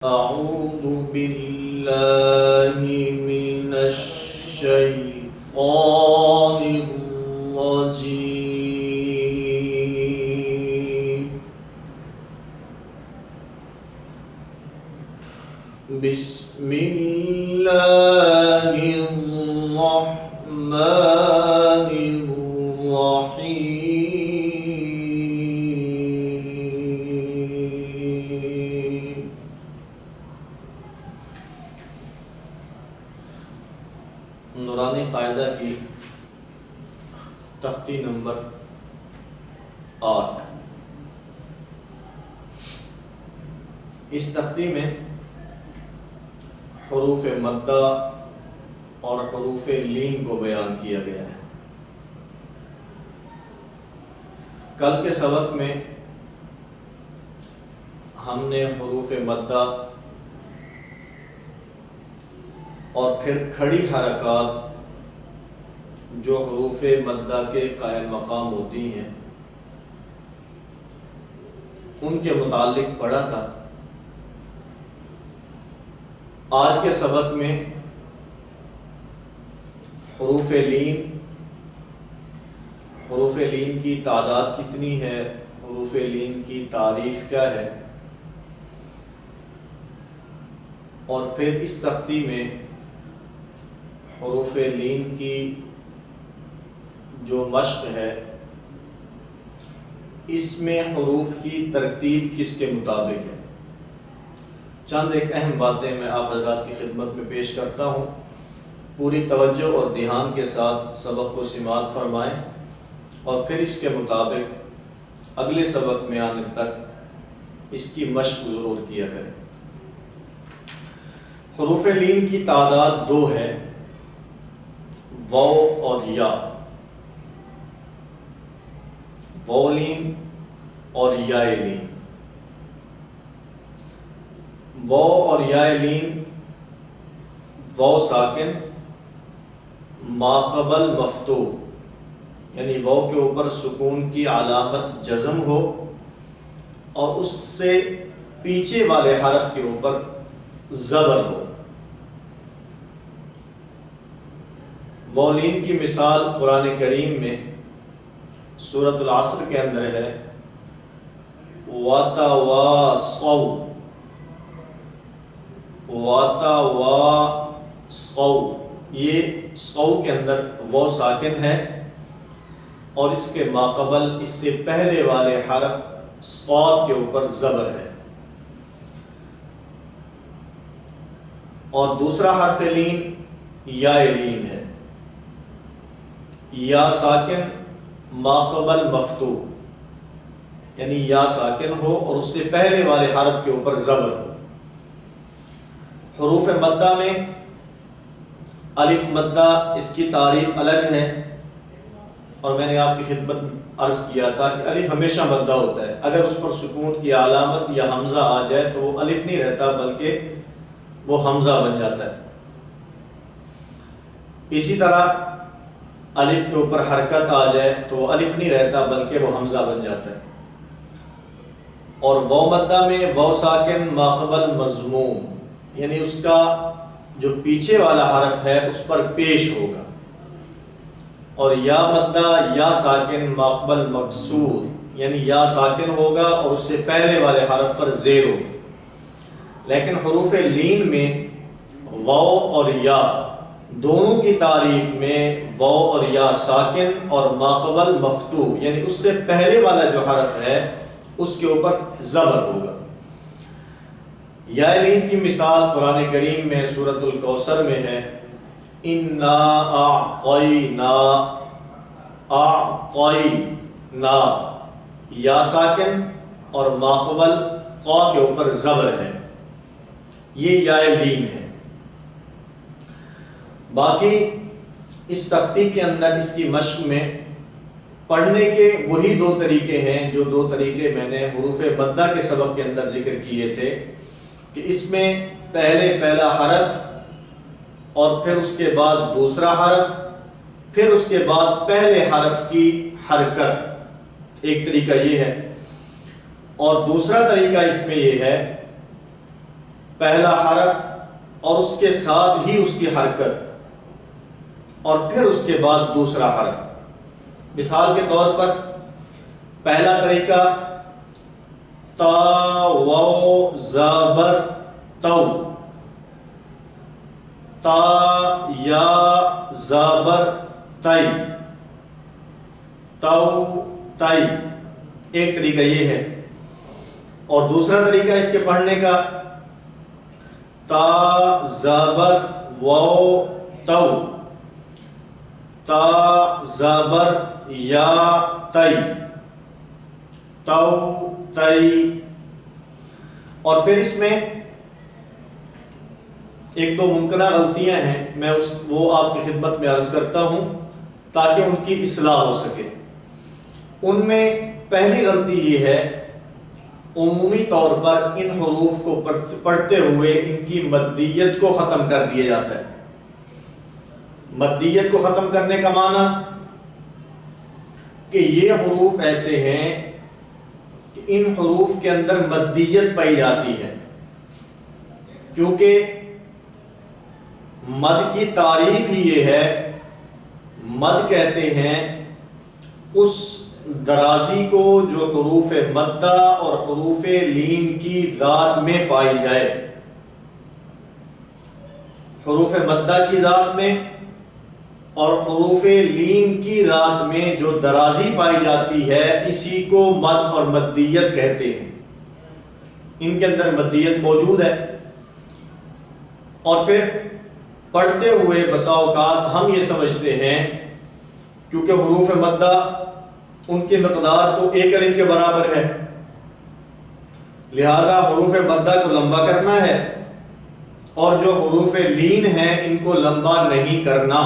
أعوذ بالله من الشيطان الرجيم. بسم الله الرحمن الرحيم. نورانی قاعدہ کی تختی نمبر 8. اس تختی میں حروف مدہ اور حروف لین کو بیان کیا گیا ہے. کل کے سبق میں ہم نے حروف مدہ اور پھر کھڑی حرکات جو حروف مدہ کے قائم مقام ہوتی ہیں ان کے متعلق پڑھا تھا. آج کے سبق میں حروف لین کی تعداد کتنی ہے، حروف لین کی تعریف کیا ہے، اور پھر اس تختی میں حروف لین کی جو مشق ہے اس میں حروف کی ترتیب کس کے مطابق ہے. چند ایک اہم باتیں میں آپ حضرات کی خدمت میں پیش کرتا ہوں. پوری توجہ اور دھیان کے ساتھ سبق کو سماعت فرمائیں اور پھر اس کے مطابق اگلے سبق میں آنے تک اس کی مشق ضرور کیا کریں. حروف لین کی تعداد 2 ہے، واو اور یا. واو لین اور یا لین. واو اور یا لین، واو ساکن ما قبل مفتوح، یعنی واو کے اوپر سکون کی علامت جزم ہو اور اس سے پیچھے والے حرف کے اوپر زبر ہو. واو لین کی مثال قرآن کریم میں سورۃ العصر کے اندر ہے، وَتَوَاصَوْا. وَتَوَاصَوْا، یہ صو کے اندر واو ساکن ہے اور اس کے ماقبل اس سے پہلے والے حرف صاد کے اوپر زبر ہے. اور دوسرا حرف لین یا لین ہے، یا ساکن ماقبل مفتوح، یعنی یا ساکن ہو اور اس سے پہلے والے حرف کے اوپر زبر ہو. حروف مدہ میں الف مدہ، اس کی تعریف الگ ہے اور میں نے آپ کی خدمت میں عرض کیا تھا کہ الف ہمیشہ مدہ ہوتا ہے. اگر اس پر سکون کی علامت یا حمزہ آ جائے تو وہ الف نہیں رہتا بلکہ وہ حمزہ بن جاتا ہے. اسی طرح الف کے اوپر حرکت آ جائے تو وہ الف نہیں رہتا بلکہ وہ حمزہ بن جاتا ہے. اور واو مدہ میں واو ساکن ماقبل مضموم، یعنی اس کا جو پیچھے والا حرف ہے اس پر پیش ہوگا. اور یا مدہ یا ساکن ماقبل مکسور، یعنی یا ساکن ہوگا اور اس سے پہلے والے حرف پر زیر ہوگا. لیکن حروف لین میں واو اور یا دونوں کی تعریف میں واو اور یا ساکن اور ماقبل مفتوح، یعنی اس سے پہلے والا جو حرف ہے اس کے اوپر زبر ہوگا. یا لین کی مثال قرآن کریم میں سورۃ الکوثر میں ہے، اِنَّا أَعْطَيْنَا. أَعْطَيْنَا یا ساکن اور ماقبل قا کے اوپر زبر ہے، یہ یا لین ہے. باقی اس تختی کے اندر اس کی مشق میں پڑھنے کے وہی 2 طریقے ہیں جو 2 طریقے میں نے حروف مدہ کے سبق کے اندر ذکر کیے تھے کہ اس میں پہلا حرف اور پھر اس کے بعد دوسرا حرف، پھر اس کے بعد پہلے حرف کی حرکت. ایک طریقہ یہ ہے. اور دوسرا طریقہ اس میں یہ ہے پہلا حرف اور اس کے ساتھ ہی اس کی حرکت اور پھر اس کے بعد دوسرا حرف۔ مثال کے طور پر پہلا طریقہ تا واو زبر تو، تا یا زبر تئی، تو تئی، ایک طریقہ یہ ہے۔ اور دوسرا طریقہ اس کے پڑھنے کا تا زبر واو تو، تا زبر یا تئی، تو تئی۔ اور پھر اس میں ایک دو ممکنہ غلطیاں ہیں، میں وہ آپ کی خدمت میں عرض کرتا ہوں تاکہ ان کی اصلاح ہو سکے۔ ان میں پہلی غلطی یہ ہے، عمومی طور پر ان حروف کو پڑھتے ہوئے ان کی مدیت کو ختم کر دیا جاتا ہے۔ مدیت کو ختم کرنے کا معنی کہ یہ حروف ایسے ہیں کہ ان حروف کے اندر مدیت پائی جاتی ہے، کیونکہ مد کی تعریف ہی یہ ہے، مد کہتے ہیں اس درازی کو جو حروف مدہ اور حروف لین کی ذات میں پائی جائے۔ حروف مدہ کی ذات میں اور حروف لین کی ذات میں جو درازی پائی جاتی ہے اسی کو مد اور مدیت کہتے ہیں۔ ان کے اندر مدیت موجود ہے، اور پھر پڑھتے ہوئے بسا اوقات ہم یہ سمجھتے ہیں کیونکہ حروف مدہ ان کی مقدار تو ایک الف کے برابر ہے، لہذا حروف مدہ کو لمبا کرنا ہے، اور جو حروف لین ہیں ان کو لمبا نہیں کرنا۔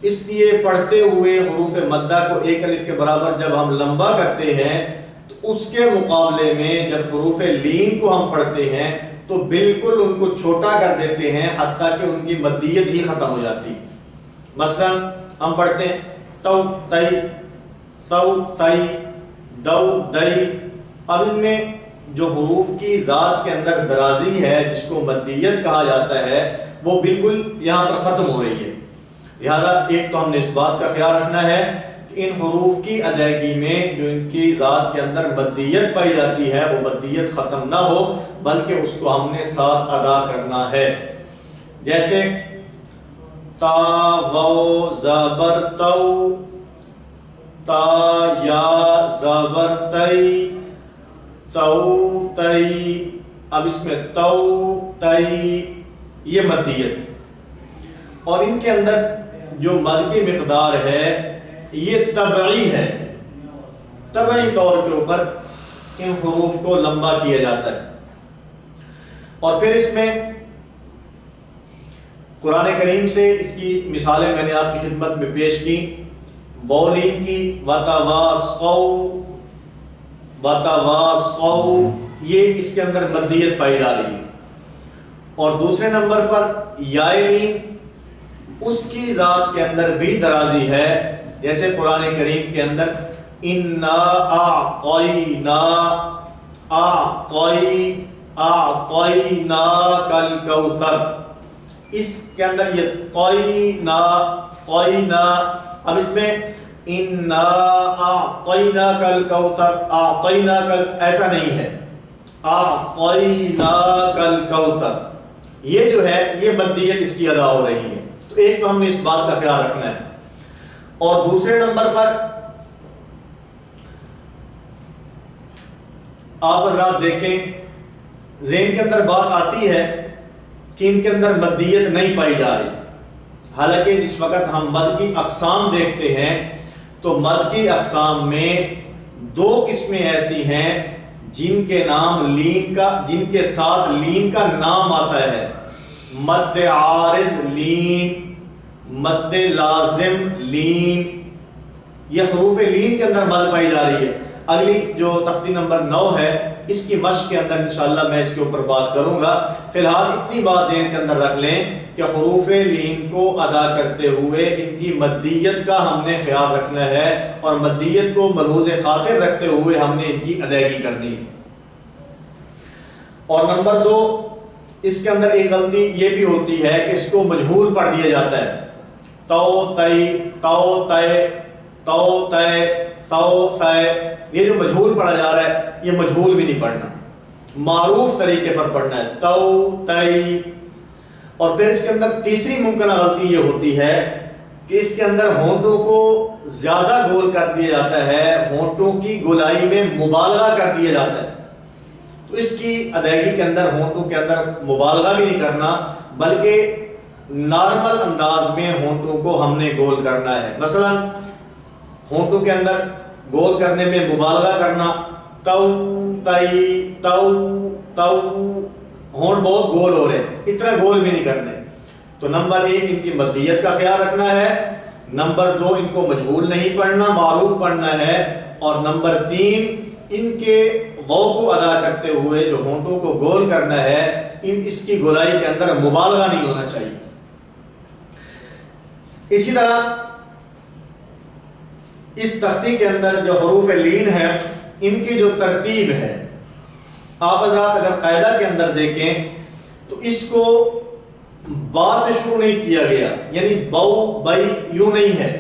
اس لیے پڑھتے ہوئے حروف مدہ کو ایک الف کے برابر جب ہم لمبا کرتے ہیں تو اس کے مقابلے میں جب حروف لین کو ہم پڑھتے ہیں تو بالکل ان کو چھوٹا کر دیتے ہیں، حتیٰ کہ ان کی مدیت ہی ختم ہو جاتی۔ مثلا ہم پڑھتے ہیں تو تئی، تو تئی، دو دئی۔ اب ان میں جو حروف کی ذات کے اندر درازی ہے جس کو مدیت کہا جاتا ہے وہ بالکل یہاں پر ختم ہو رہی ہے، لہذا ایک تو ہم نے اس بات کا خیال رکھنا ہے کہ ان حروف کی ادائیگی میں جو ان کی ذات کے اندر مدیت پائی جاتی ہے وہ مدیت ختم نہ ہو بلکہ اس کو ہم نے ساتھ ادا کرنا ہے۔ جیسے تا واو زبر تو، تا یا زبر تئی، تو تئی۔ اب اس میں تو تئی یہ مدیت ہے، اور ان کے اندر جو مد کی مقدار ہے یہ طبعی ہے، طبعی طور کے اوپر ان حروف کو لمبا کیا جاتا ہے۔ اور پھر اس میں قرآن کریم سے اس کی مثالیں میں نے آپ کی خدمت میں پیش کی، بولین کی وتواصوا، وتواصوا، یہ اس کے اندر مدیت پائی جا رہی ہے۔ اور دوسرے نمبر پر یائلین، اس کی ذات کے اندر بھی درازی ہے، جیسے قرآن کریم کے اندر انا اعطینا، اعطیناک الکوثر، اس کے اندر یہ طینا، طینا۔ اب اس میں انا اعطیناک الکوثر، اعطیناک ایسا نہیں ہے، اعطیناک الکوثر، یہ جو ہے یہ مدیت اس کی ادا ہو رہی ہے۔ تو ایک تو ہم نے اس بات کا خیال رکھنا ہے۔ اور دوسرے نمبر پر آپ حضرات دیکھیں، ذہن کے اندر بات آتی ہے کہ ان کے اندر مدیت نہیں پائی جا رہی، حالانکہ جس وقت ہم مد کی اقسام دیکھتے ہیں تو مد کی اقسام میں دو قسمیں ایسی ہیں جن کے نام لین کا، جن کے ساتھ لین کا نام آتا ہے، مد عارض لین، مد لازم لین، یہ حروف لین کے اندر مد پائی جا رہی ہے۔ اگلی جو تختی نمبر 9 ہے اس کی مشق کے اندر انشاءاللہ میں اس کے اوپر بات کروں گا۔ فی الحال اتنی بات ذہن کے اندر رکھ لیں کہ حروف لین کو ادا کرتے ہوئے ان کی مدیت کا ہم نے خیال رکھنا ہے، اور مدیت کو ملحوظ خاطر رکھتے ہوئے ہم نے ان کی ادائیگی کرنی ہے۔ اور نمبر 2، اس کے اندر ایک غلطی یہ بھی ہوتی ہے کہ اس کو مجہول پڑھ دیا جاتا ہے، تو تی تو تے تو تے سو سے، یہ جو مجہول پڑھا جا رہا ہے یہ مجہول بھی نہیں پڑھنا، معروف طریقے پر پڑھنا ہے، تو تی۔ اور پھر اس کے اندر تیسری ممکنہ غلطی یہ ہوتی ہے کہ اس کے اندر ہونٹوں کو زیادہ گول کر دیا جاتا ہے، ہونٹوں کی گولائی میں مبالغہ کر دیا جاتا ہے، تو اس کی ادائیگی کے اندر ہونٹوں کے اندر مبالغہ بھی نہیں کرنا، بلکہ نارمل انداز میں ہونٹوں کو ہم نے گول کرنا ہے۔ مثلا ہونٹوں کے اندر گول کرنے میں مبالغہ کرنا، تو تی تو تو، ہونٹ بہت گول ہو رہے ہیں، اتنا گول بھی نہیں کرنے۔ تو نمبر 1 ان کی مدیت کا خیال رکھنا ہے، نمبر 2 ان کو مجہول نہیں پڑھنا، معروف پڑھنا ہے، اور نمبر 3 ان کے واو کو ادا کرتے ہوئے جو ہونٹوں کو گول کرنا ہے اس کی گولائی کے اندر مبالغہ نہیں ہونا چاہیے۔ اسی طرح اس تختی کے اندر جو حروف لین ہے ان کی جو ترتیب ہے، آپ حضرات اگر قاعدہ کے اندر دیکھیں تو اس کو با سے شروع نہیں کیا گیا، یعنی بو بئی یوں نہیں ہے،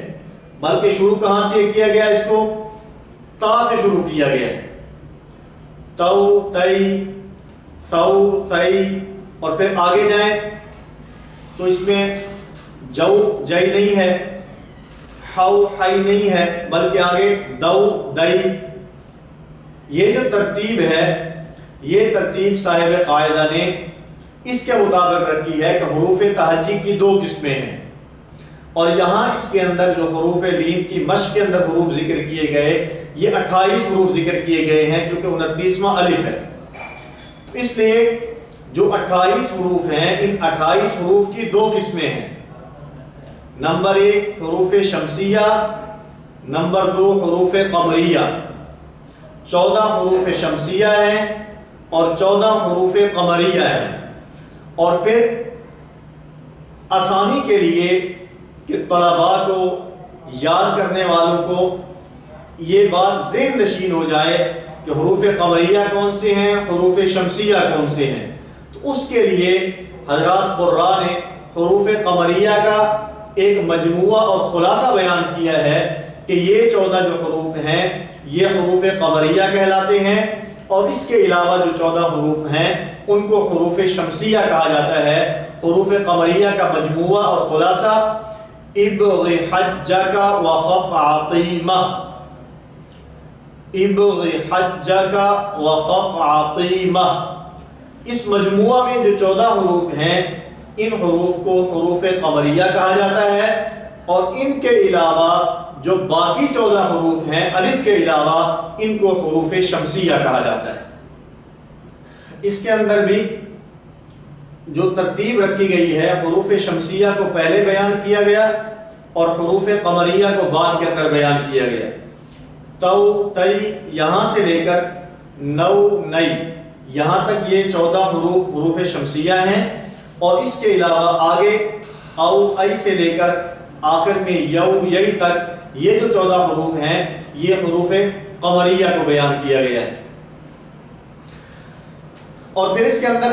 بلکہ شروع کہاں سے کیا گیا؟ اس کو تا سے شروع کیا گیا ہے، تو تی ثو ثی، اور پھر آگے جائیں تو اس میں جو جئی نہیں ہے، ہو ہائی نہیں ہے، بلکہ آگے دو دئی۔ یہ جو ترتیب ہے یہ ترتیب صاحب قاعدہ نے اس کے مطابق رکھی ہے کہ حروف تہجی کی 2 قسمیں ہیں، اور یہاں اس کے اندر جو حروف لین کی مشق کے اندر حروف ذکر کیے گئے یہ 28 حروف ذکر کیے گئے ہیں، کیونکہ 29واں الف ہے، اس لیے جو 28 حروف ہیں ان 28 حروف کی 2 قسمیں ہیں، نمبر 1 حروف شمسیہ، نمبر 2 حروف قمریہ۔ 14 حروف شمسیہ ہیں اور 14 حروف قمریہ ہیں، اور پھر آسانی کے لیے کہ طلباء کو یاد کرنے والوں کو یہ بات ذہن نشین ہو جائے کہ حروف قمریہ کون سے ہیں، حروف شمسیہ کون سے ہیں، تو اس کے لیے حضرات قراء نے حروف قمریہ کا ایک مجموعہ اور خلاصہ بیان کیا ہے کہ یہ 14 جو حروف ہیں یہ حروف قمریہ کہلاتے ہیں، اور اس کے علاوہ جو 14 حروف ہیں ان کو حروف شمسیہ کہا جاتا ہے۔ حروف قمریہ کا مجموعہ اور خلاصہ ابغ حجک وخف عقیمہ، ابغ حجک وخف عقیمہ، اس مجموعہ میں جو 14 حروف ہیں ان حروف کو حروف قمریہ کہا جاتا ہے، اور ان کے علاوہ جو باقی 14 حروف ہیں الف کے علاوہ ان کو حروف شمسیہ کہا جاتا ہے۔ اس کے اندر بھی جو ترتیب رکھی گئی ہے حروف شمسیہ کو پہلے بیان کیا گیا اور حروف قمریہ کو بعد کے اندر بیان کیا گیا۔ تو تی یہاں سے لے کر نو نئی یہاں تک یہ 14 حروف حروف شمسیہ ہیں، اور اس کے علاوہ آگے او ای سے لے کر آخر میں یو یئی تک یہ جو 14 حروف ہیں یہ حروف قمریہ کو بیان کیا گیا ہے۔ اور پھر اس کے اندر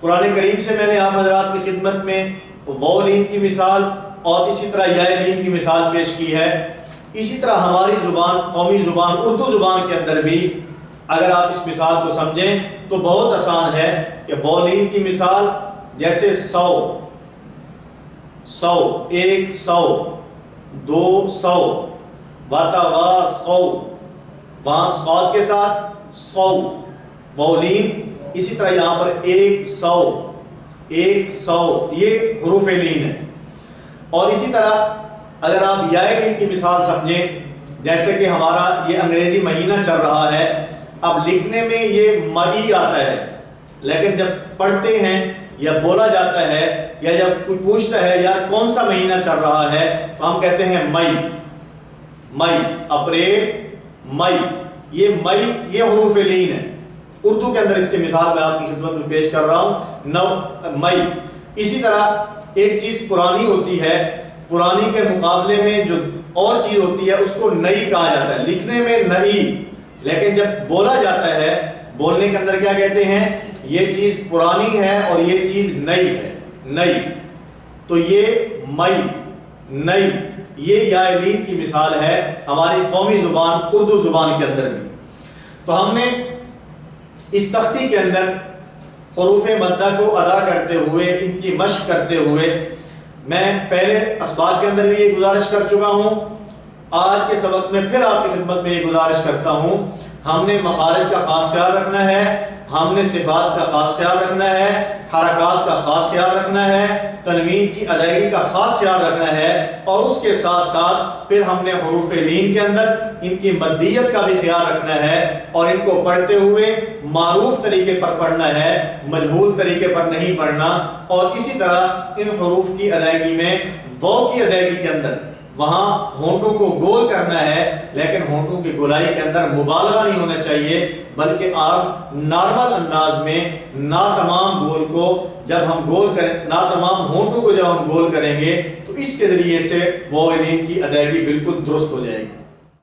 قرآن کریم سے میں نے آپ حضرات کی خدمت میں واو لین کی مثال اور اسی طرح یا لین کی مثال پیش کی ہے، اسی طرح ہماری زبان قومی زبان اردو زبان کے اندر بھی اگر آپ اس مثال کو سمجھیں تو بہت آسان ہے کہ واو لین کی مثال جیسے 100 100 200 واتا سو وہاں صاد کے ساتھ سو واو لین، اسی طرح یہاں پر 100 یہ حروف لین ہے۔ اور اسی طرح اگر آپ یا لین کی مثال سمجھیں جیسے کہ ہمارا یہ انگریزی مہینہ چل رہا ہے، اب لکھنے میں یہ مئی آتا ہے لیکن جب پڑھتے ہیں یا بولا جاتا ہے یا جب کوئی پوچھتا ہے یار کون سا مہینہ چل رہا ہے تو ہم کہتے ہیں مئی، اپریل مئی، یہ حروف لین ہے۔ اردو کے اندر اس کی مثال میں آپ کی خدمت میں پیش کر رہا ہوں، مئی۔ اسی طرح ایک چیز پرانی ہوتی ہے، پرانی کے مقابلے میں جو اور چیز ہوتی ہے اس کو نئی کہا جاتا ہے، لکھنے میں نئی، لیکن جب بولا جاتا ہے بولنے کے اندر کیا کہتے ہیں یہ چیز پرانی ہے اور یہ چیز نئی ہے، نئی، تو یہ مئی، نئی، یہ یا لین کی مثال ہے ہماری قومی زبان اردو زبان کے اندر بھی۔ تو ہم نے اس تختی کے اندر حروف مدہ کو ادا کرتے ہوئے، ان کی مشق کرتے ہوئے، میں پہلے اسباق کے اندر بھی یہ گزارش کر چکا ہوں، آج کے سبق میں پھر آپ کی خدمت میں یہ گزارش کرتا ہوں، ہم نے مخارج کا خاص خیال رکھنا ہے، ہم نے صفات کا خاص خیال رکھنا ہے، حرکات کا خاص خیال رکھنا ہے، تنوین کی ادائیگی کا خاص خیال رکھنا ہے، اور اس کے ساتھ ساتھ پھر ہم نے حروف لین کے اندر ان کی مدیت کا بھی خیال رکھنا ہے، اور ان کو پڑھتے ہوئے معروف طریقے پر پڑھنا ہے، مجہول طریقے پر نہیں پڑھنا، اور اسی طرح ان حروف کی ادائیگی میں واو کی ادائیگی کے اندر وہاں ہونٹوں کو گول کرنا ہے، لیکن ہونٹوں کی گولائی کے اندر مبالغہ نہیں ہونا چاہیے، بلکہ آپ نارمل انداز میں ناتمام گول کو جب ہم گول کریں، ناتمام ہونٹوں کو جب ہم گول کریں گے تو اس کے ذریعے سے واو لین کی ادائیگی بالکل درست ہو جائے گی۔